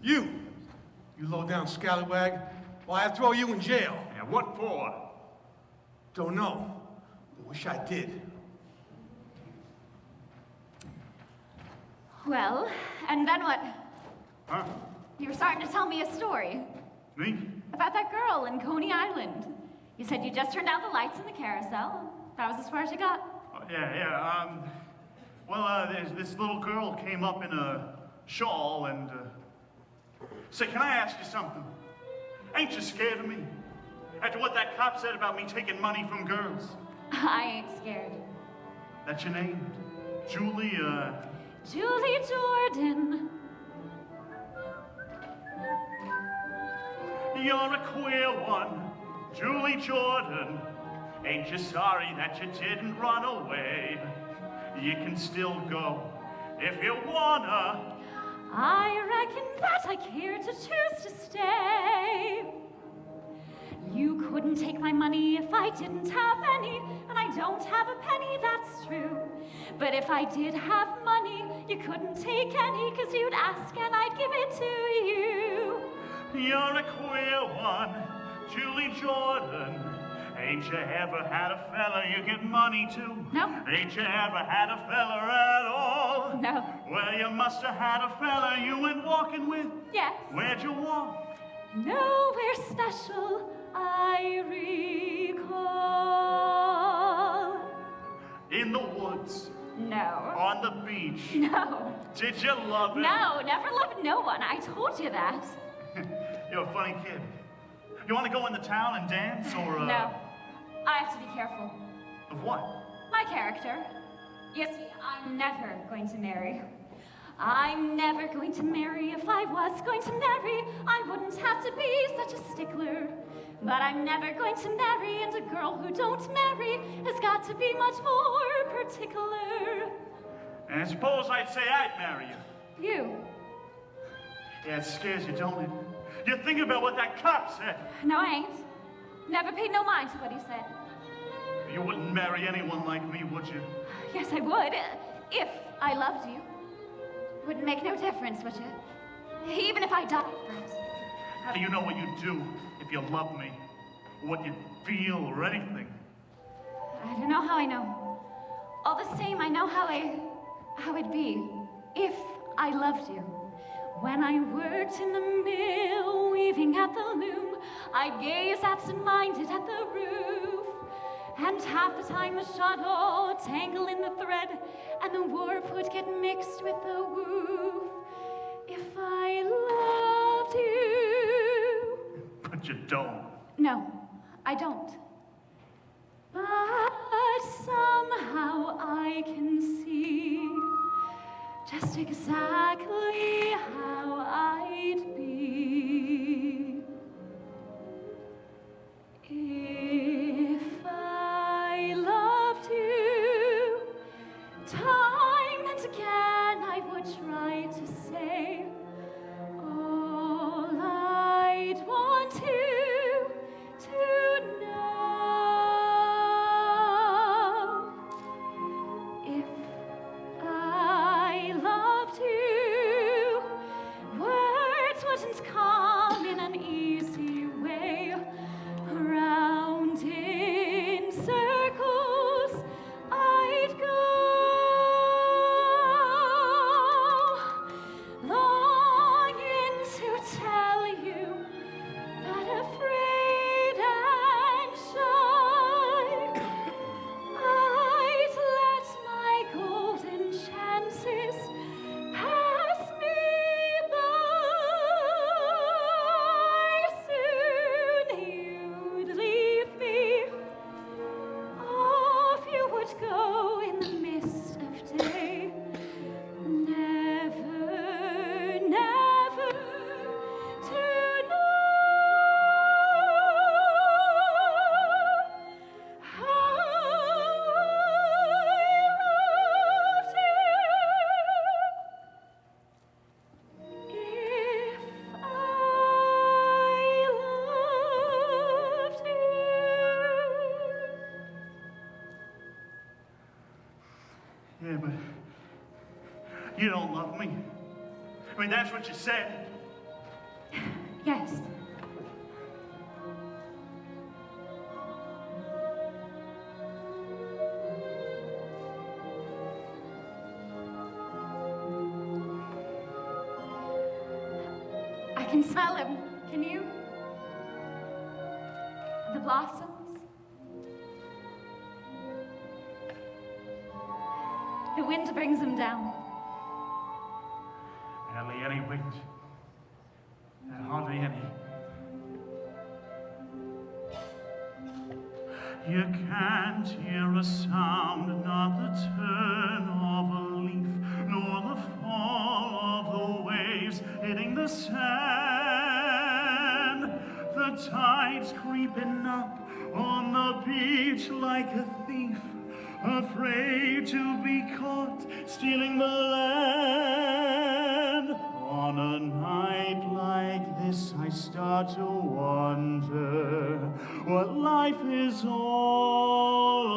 You low-down scallywag. Why, I throw you in jail. Yeah, what for? Don't know. I wish I did. Well, and then what? Huh? You were starting to tell me a story. Me? About that girl in Coney Island. You said you just turned out the lights in the carousel. That was as far as you got. Oh, yeah. There's this little girl came up in a shawl and, say, can I ask you something? Ain't you scared of me? After what that cop said about me taking money from girls? I ain't scared. That's your name? Julie, Julie Jordan. You're a queer one, Julie Jordan. Ain't you sorry that you didn't run away? You can still go if you wanna. I reckon that I care to choose to stay. You couldn't take my money if I didn't have any, and I don't have a penny, that's true. But if I did have money, you couldn't take any, 'cause you'd ask and I'd give it to you. You're a queer one, Julie Jordan. Ain't you ever had a fella you get money to? No. Ain't you ever had a fella at all? No. Well, you must have had a fella you went walking with. Yes. Where'd you walk? Nowhere special, I recall. In the woods. No. On the beach. No. Did you love him? No, never loved no one. I told you that. You're a funny kid. You want to go in the town and dance, or, No. I have to be careful. Of what? My character. You see, I'm never going to marry. I'm never going to marry. If I was going to marry, I wouldn't have to be such a stickler. But I'm never going to marry, and a girl who don't marry has got to be much more particular. And suppose I'd say I'd marry you. You? Yeah, it scares you, don't it? You're thinking about what that cop said. No, I ain't. Never paid no mind to what he said. You wouldn't marry anyone like me, would you? Yes, I would, if I loved you. Wouldn't make no difference, would you? Even if I died first. How do you know what you'd do if you loved me? What you'd feel or anything? I don't know how I know. All the same, I know how it'd be if I loved you. When I worked in the mill, weaving at the loom, I'd gaze absent-minded at the roof. And half the time the shuttle tangle in the thread, and the warp would get mixed with the woof. If I loved you. But you don't. No, I don't. But somehow I can see just exactly how I'd be if I loved you. Time and again I would try to say all I'd want to know. If I loved you, words wouldn't come in an easy way. Round in circles I'd go, longing to tell you, but afraid and shy. I'd let my golden chances pass me by. Soon you'd leave me. Off you would go in the mist of day. Never, never to know how I loved you. If I loved you. Yeah, but you don't love me. I mean, that's what you said. Yes. I can smell him. Can you? The blossoms. The wind brings them down. Hardly any wind. And hardly any. You can't hear a sound, not the turn of a leaf, nor the fall of the waves hitting the sand. The tide's creeping up on the beach like a thief, afraid to be caught stealing the land. On a night like this, I start to wonder what life is all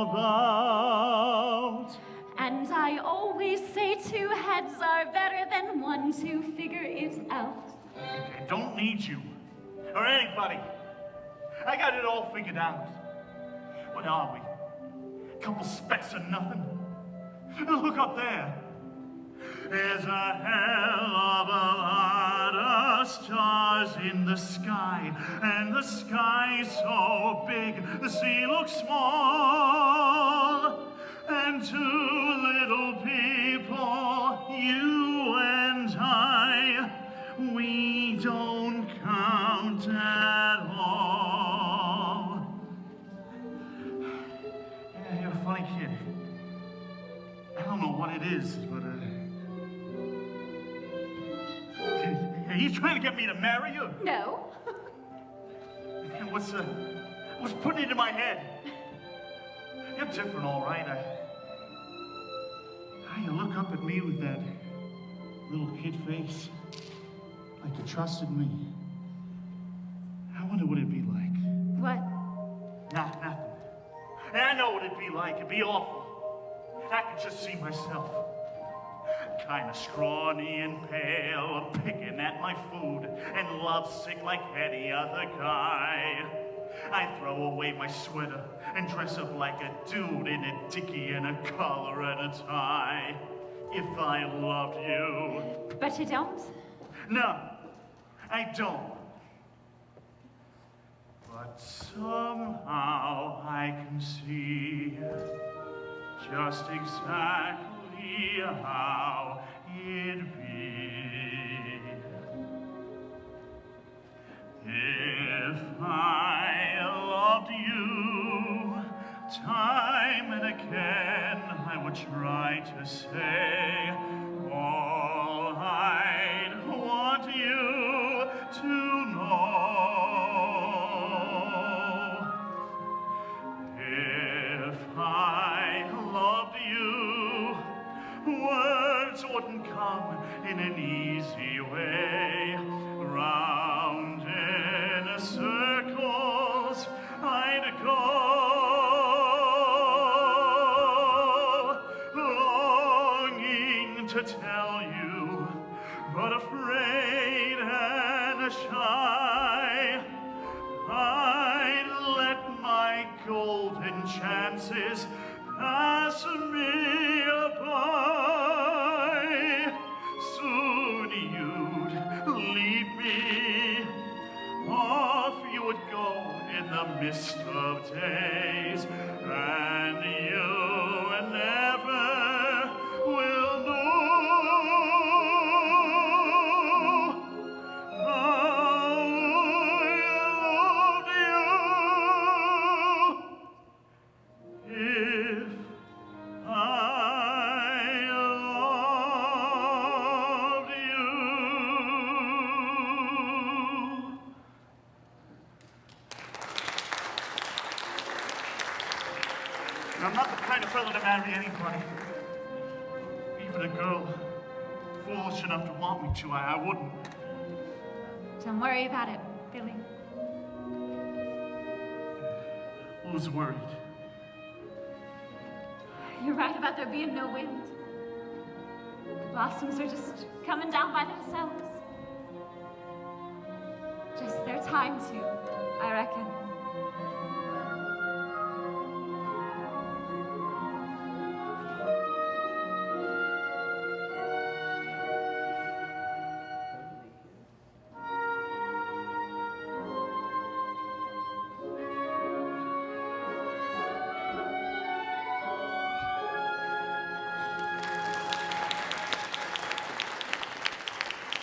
about. And I always say 2 heads are better than 1 to figure it out. I don't need you, or anybody. I got it all figured out. What are we? A couple specks of nothing? Look up there. There's a hell of a lot of stars in the sky, and the sky's so big, the sea looks small. And 2 little people, you and I, we don't count at all. Yeah, you're a funny kid. I don't know what it is, but are you trying to get me to marry you? No. And what's putting it in my head? You're different, all right. You look up at me with that little kid face, like you trusted me. I wonder what it'd be like. What? Nothing. I know what it'd be like. It'd be awful. I could just see myself. Kind of scrawny and pale, picking at my food, and lovesick like any other guy. I throw away my sweater and dress up like a dude in a dickie and a collar and a tie. If I loved you. But you don't? No, I don't. But somehow I can see just exactly how it'd be. If I loved you, time and again I would try to say all I'd want you to know. If I loved you, words wouldn't come in an easy way. Round in circles I'd go, longing to tell you, but afraid and shy. I'd let my golden chances pass me by. Soon you'd leave me, off you would go in the mist of days, and you never will know how I loved you. If I loved you. I'm not the kind of fellow to marry anybody. Even a girl foolish enough to want me to, I wouldn't. Don't worry about it, Billy. Who's worried? You're right about there being no wind. The blossoms are just coming down by themselves. time to, I reckon.